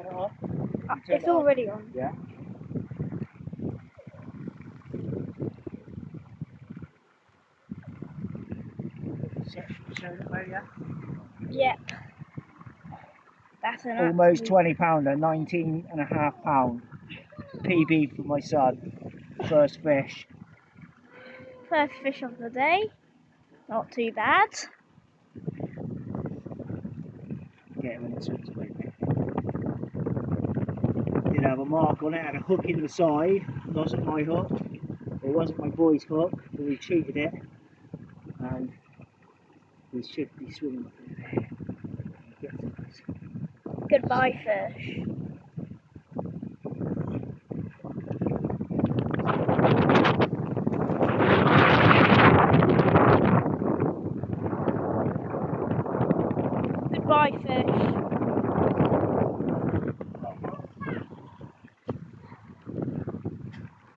turn it on? It's already on. Yeah. Show it where, yeah? Yep. That's an Almost absolute £20, 19.5 PB for my son. First fish. first fish of the day. Not too bad. Get him when it swims away. Did have a mark on it, had a hook in the side. Wasn't my hook. It wasn't my boy's hook, but we cheated it. And we should be swimming through there. Goodbye, fish. Goodbye, fish.